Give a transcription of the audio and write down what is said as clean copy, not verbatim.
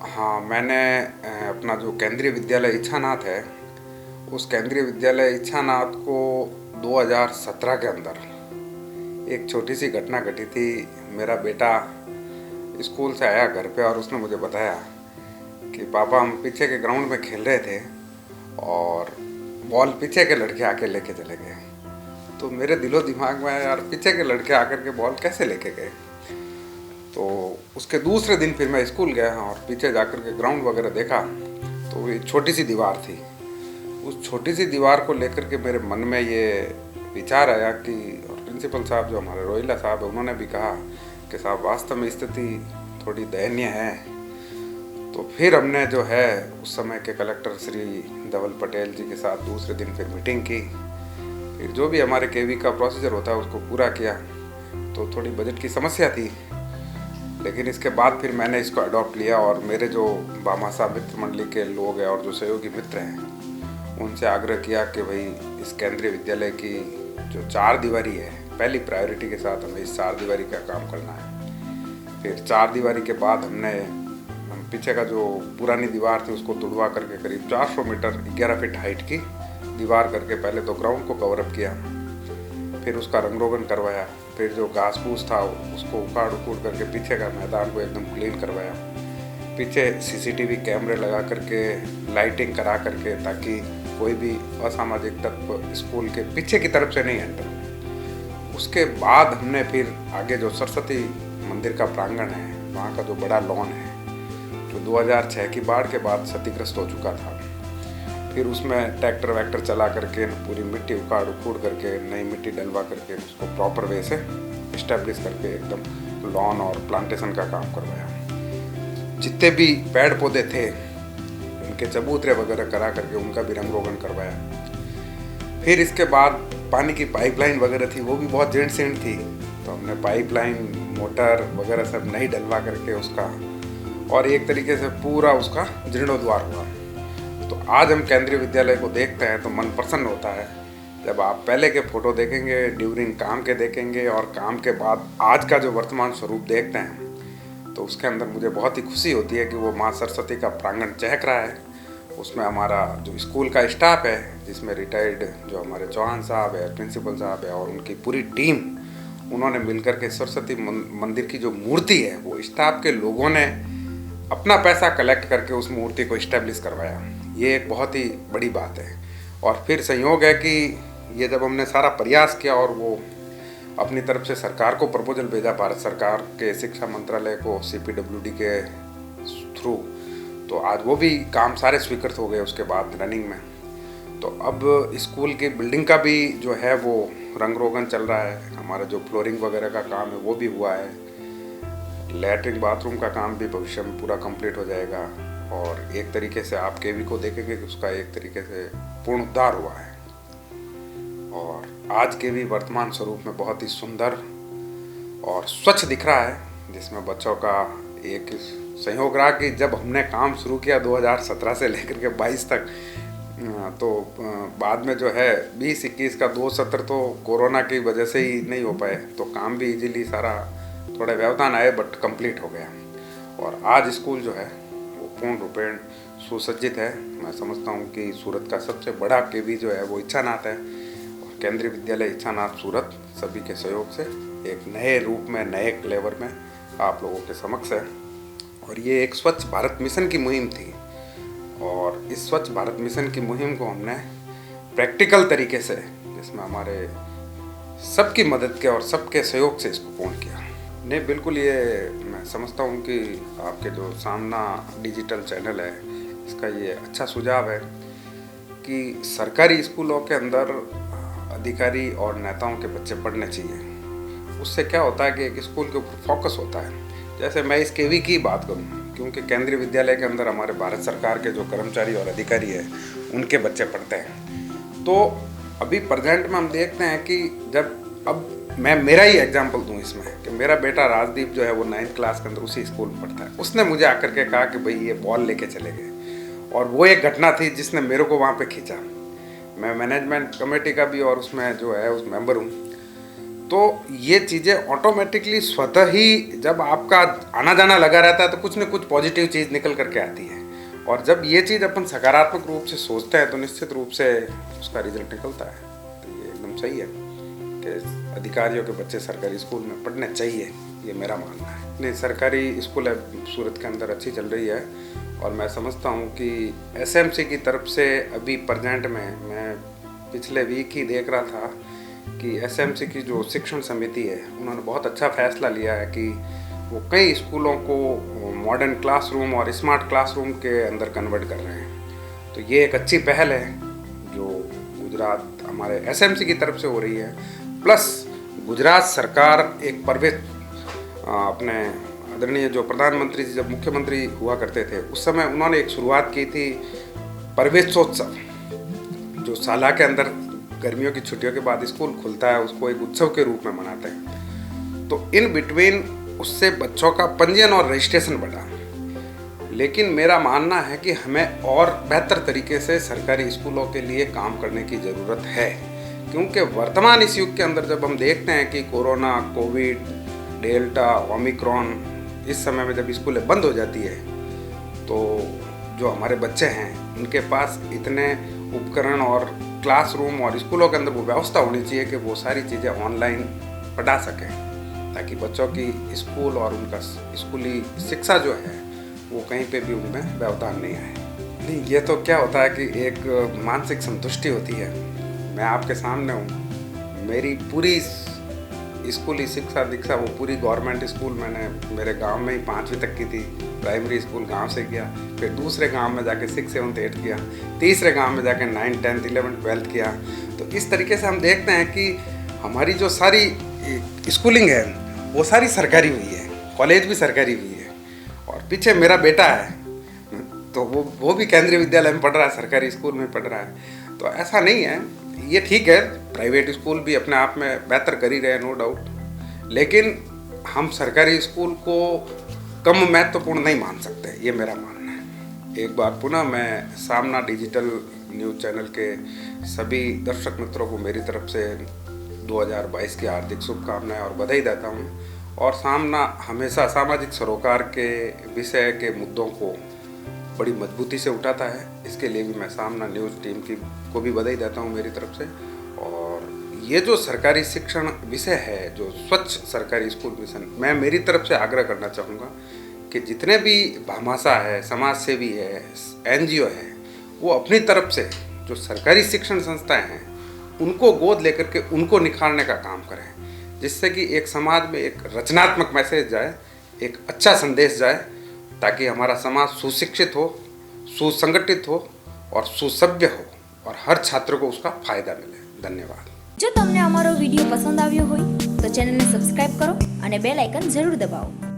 हाँ, मैंने अपना जो केंद्रीय विद्यालय इच्छानाथ है, उस केंद्रीय विद्यालय इच्छानाथ को 2017 के अंदर एक छोटी सी घटना घटी थी। मेरा बेटा स्कूल से आया घर पे और उसने मुझे बताया कि पापा हम पीछे के ग्राउंड में खेल रहे थे और बॉल पीछे के लड़के आके लेके चले गए। तो मेरे दिलो दिमाग में आया, यार पीछे के लड़के आकर के बॉल कैसे लेके गए। तो उसके दूसरे दिन फिर मैं स्कूल गया और पीछे जाकर के ग्राउंड वगैरह देखा तो वो एक छोटी सी दीवार थी। उस छोटी सी दीवार को लेकर के मेरे मन में ये विचार आया कि, और प्रिंसिपल साहब जो हमारे रोहिला साहब है उन्होंने भी कहा कि साहब वास्तव में स्थिति थोड़ी दयनीय है। तो फिर हमने जो है उस समय के कलेक्टर श्री धवल पटेल जी के साथ दूसरे दिन फिर मीटिंग की। फिर जो भी हमारे केवी का प्रोसीजर होता है उसको पूरा किया। तो थोड़ी बजट की समस्या थी, लेकिन इसके बाद फिर मैंने इसको अडॉप्ट लिया और मेरे जो भामाशाह मित्र मंडली के लोग हैं और जो सहयोगी मित्र हैं उनसे आग्रह किया कि भाई इस केंद्रीय विद्यालय की जो चार दीवारी है, पहली प्रायोरिटी के साथ हमें इस चार दीवारी का काम करना है। फिर चार दीवारी के बाद हम पीछे का जो पुरानी दीवार थी उसको तुड़वा करके करीब 400 मीटर 11 फीट हाइट की दीवार करके पहले तो ग्राउंड को कवरअप किया, फिर उसका रंग रोगन करवाया, फिर जो घास फूस था उसको उखाड़ उखूड़ करके पीछे का मैदान को एकदम क्लीन करवाया, पीछे सीसीटीवी कैमरे लगा करके लाइटिंग करा करके ताकि कोई भी असामाजिक तत्व स्कूल के पीछे की तरफ से नहीं एंटर। उसके बाद हमने फिर आगे जो सरस्वती मंदिर का प्रांगण है, वहाँ का जो बड़ा लॉन है जो 2006 की बाढ़ के बाद क्षतिग्रस्त हो चुका था, फिर उसमें ट्रैक्टर वैक्टर चला करके पूरी मिट्टी उखाड़ उखूड़ करके नई मिट्टी डलवा करके उसको प्रॉपर वे से इस्टेब्लिश करके एकदम लॉन और प्लांटेशन का काम करवाया। जितने भी पेड़ पौधे थे उनके चबूतरे वगैरह करा करके उनका भी रंग रोगन करवाया। फिर इसके बाद पानी की पाइपलाइन वगैरह थी, वो भी बहुत जेंट सेंट थी, तो हमने पाइपलाइन मोटर वगैरह सब नहीं डलवा करके उसका और एक तरीके से पूरा उसका जीर्णोद्धार हुआ। तो आज हम केंद्रीय विद्यालय को देखते हैं तो मन प्रसन्न होता है। जब आप पहले के फोटो देखेंगे, ड्यूरिंग काम के देखेंगे और काम के बाद आज का जो वर्तमान स्वरूप देखते हैं तो उसके अंदर मुझे बहुत ही खुशी होती है कि वो माँ सरस्वती का प्रांगण चहक रहा है। उसमें हमारा जो स्कूल का स्टाफ है, जिसमें रिटायर्ड जो हमारे चौहान साहब है, प्रिंसिपल साहब है और उनकी पूरी टीम, उन्होंने मिलकर के सरस्वती मंदिर की जो मूर्ति है वो स्टाफ के लोगों ने अपना पैसा कलेक्ट करके उस मूर्ति को इस्टेब्लिश करवाया। ये एक बहुत ही बड़ी बात है। और फिर संयोग है कि ये जब हमने सारा प्रयास किया और वो अपनी तरफ से सरकार को प्रपोजल भेजा, भारत सरकार के शिक्षा मंत्रालय को CPWD के थ्रू, तो आज वो भी काम सारे स्वीकृत हो गए उसके बाद रनिंग में। तो अब स्कूल की बिल्डिंग का भी जो है वो रंग रोगन चल रहा है, हमारा जो फ्लोरिंग वगैरह का काम है वो भी हुआ है, लैट्रिन बाथरूम का काम भी भविष्य में पूरा कंप्लीट हो जाएगा और एक तरीके से आप केवी को देखेंगे कि उसका एक तरीके से पूर्ण उद्धार हुआ है। और आज के भी वर्तमान स्वरूप में बहुत ही सुंदर और स्वच्छ दिख रहा है, जिसमें बच्चों का एक संयोग रहा कि जब हमने काम शुरू किया 2017 से लेकर के 22 तक, तो बाद में जो है 20-21 का 2 सत्र तो कोरोना की वजह से ही नहीं हो पाए, तो काम भी इजीली सारा थोड़े व्यवधान आए बट कंप्लीट हो गया। और आज स्कूल जो है वो पूर्ण रूपेण सुसज्जित है। मैं समझता हूँ कि सूरत का सबसे बड़ा केवी जो है वो इच्छानाथ है और केंद्रीय विद्यालय इच्छानाथ सूरत सभी के सहयोग से एक नए रूप में, नए फ्लेवर में आप लोगों के समक्ष है। और ये एक स्वच्छ भारत मिशन की मुहिम थी और इस स्वच्छ भारत मिशन की मुहिम को हमने प्रैक्टिकल तरीके से, जिसमें हमारे सबकी मदद के और सबके सहयोग से इसको पूर्ण किया। नहीं, बिल्कुल ये मैं समझता हूँ कि आपके जो सामना डिजिटल चैनल है इसका ये अच्छा सुझाव है कि सरकारी स्कूलों के अंदर अधिकारी और नेताओं के बच्चे पढ़ने चाहिए। उससे क्या होता है कि एक स्कूल के ऊपर फोकस होता है। जैसे मैं इस केवी की बात करूँ, क्योंकि केंद्रीय विद्यालय के अंदर हमारे भारत सरकार के जो कर्मचारी और अधिकारी है उनके बच्चे पढ़ते हैं। तो अभी प्रेजेंट में हम देखते हैं कि जब अब मैं मेरा ही एग्जांपल दूं इसमें कि मेरा बेटा राजदीप जो है वो 9th क्लास के अंदर उसी स्कूल में पढ़ता है। उसने मुझे आकर के कहा कि भाई ये बॉल लेके चले गए, और वो एक घटना थी जिसने मेरे को वहाँ पे खींचा। मैं मैनेजमेंट कमेटी का भी और उसमें जो है उस मेंबर हूँ। तो ये चीज़ें ऑटोमेटिकली स्वतः ही जब आपका आना जाना लगा रहता है तो कुछ न कुछ पॉजिटिव चीज़ निकल करके आती है। और जब ये चीज़ अपन सकारात्मक रूप से सोचते हैं तो निश्चित रूप से उसका रिजल्ट निकलता है। तो ये एकदम सही है कि अधिकारियों के बच्चे सरकारी स्कूल में पढ़ने चाहिए, ये मेरा मानना है। नहीं, सरकारी स्कूल है सूरत के अंदर अच्छी चल रही है और मैं समझता हूँ कि एसएमसी की तरफ से अभी प्रेजेंट में मैं पिछले वीक ही देख रहा था कि एसएमसी की जो शिक्षण समिति है उन्होंने बहुत अच्छा फैसला लिया है कि वो कई स्कूलों को मॉडर्न क्लासरूम और स्मार्ट क्लासरूम के अंदर कन्वर्ट कर रहे हैं। तो ये एक अच्छी पहल है जो गुजरात हमारे एसएमसी की तरफ से हो रही है। प्लस गुजरात सरकार एक अपने आदरणीय जो प्रधानमंत्री जी जब मुख्यमंत्री हुआ करते थे उस समय उन्होंने एक शुरुआत की थी प्रवेशोत्सव, जो साल के अंदर गर्मियों की छुट्टियों के बाद स्कूल खुलता है उसको एक उत्सव के रूप में मनाते हैं। तो इन बिटवीन उससे बच्चों का पंजीयन और रजिस्ट्रेशन बढ़ा। लेकिन मेरा मानना है कि हमें और बेहतर तरीके से सरकारी स्कूलों के लिए काम करने की ज़रूरत है, क्योंकि वर्तमान इस युग के अंदर जब हम देखते हैं कि कोरोना, कोविड, डेल्टा, ओमिक्रॉन, इस समय में जब स्कूलें बंद हो जाती है तो जो हमारे बच्चे हैं उनके पास इतने उपकरण और क्लासरूम और स्कूलों के अंदर वो व्यवस्था होनी चाहिए कि वो सारी चीज़ें ऑनलाइन पढ़ा सकें, ताकि बच्चों की स्कूल और उनका स्कूली शिक्षा जो है वो कहीं पे भी उनमें व्यवधान नहीं आए। नहीं, ये तो क्या होता है कि एक मानसिक संतुष्टि होती है। मैं आपके सामने हूँ, मेरी पूरी स्कूली शिक्षा दीक्षा वो पूरी गवर्नमेंट स्कूल मैंने मेरे गांव में ही 5वीं तक की थी। प्राइमरी स्कूल गांव से किया, फिर दूसरे गांव में जाके 6, 7, 8 किया, तीसरे गांव में जाके 9, 10, 11, 12 किया। तो इस तरीके से हम देखते हैं कि हमारी जो सारी स्कूलिंग है वो सारी सरकारी हुई है, कॉलेज भी सरकारी हुई है। और पीछे मेरा बेटा है तो वो भी केंद्रीय विद्यालय में पढ़ रहा है, सरकारी स्कूल में पढ़ रहा है। तो ऐसा नहीं है, ये ठीक है, प्राइवेट स्कूल भी अपने आप में बेहतर कर ही रहे हैं, नो डाउट, लेकिन हम सरकारी स्कूल को कम महत्वपूर्ण नहीं मान सकते, ये मेरा मानना है। एक बार पुनः मैं सामना डिजिटल न्यूज़ चैनल के सभी दर्शक मित्रों को मेरी तरफ से 2022 की हार्दिक शुभकामनाएं और बधाई देता हूँ। और सामना हमेशा सामाजिक सरोकार के विषय के मुद्दों को बड़ी मजबूती से उठाता है, इसके लिए भी मैं सामना न्यूज़ टीम को भी बधाई देता हूँ मेरी तरफ से। और ये जो सरकारी शिक्षण विषय है, जो स्वच्छ सरकारी स्कूल मिशन, मैं मेरी तरफ से आग्रह करना चाहूँगा कि जितने भी भामाशाह है, समाज सेवी है, NGO है, वो अपनी तरफ से जो सरकारी शिक्षण संस्थाएं हैं उनको गोद लेकर के उनको निखारने का काम करें, जिससे कि एक समाज में एक रचनात्मक मैसेज जाए, एक अच्छा संदेश जाए, ताकि हमारा समाज सुशिक्षित हो, सुसंगठित हो और सुसभ्य हो और हर छात्र को उसका फायदा मिले। धन्यवाद। जो तमने अमारो विडियो पसंद आव्यो होय तो चैनल ने सब्सक्राइब करो અને બેલ આઇકન જરૂર દબાવો।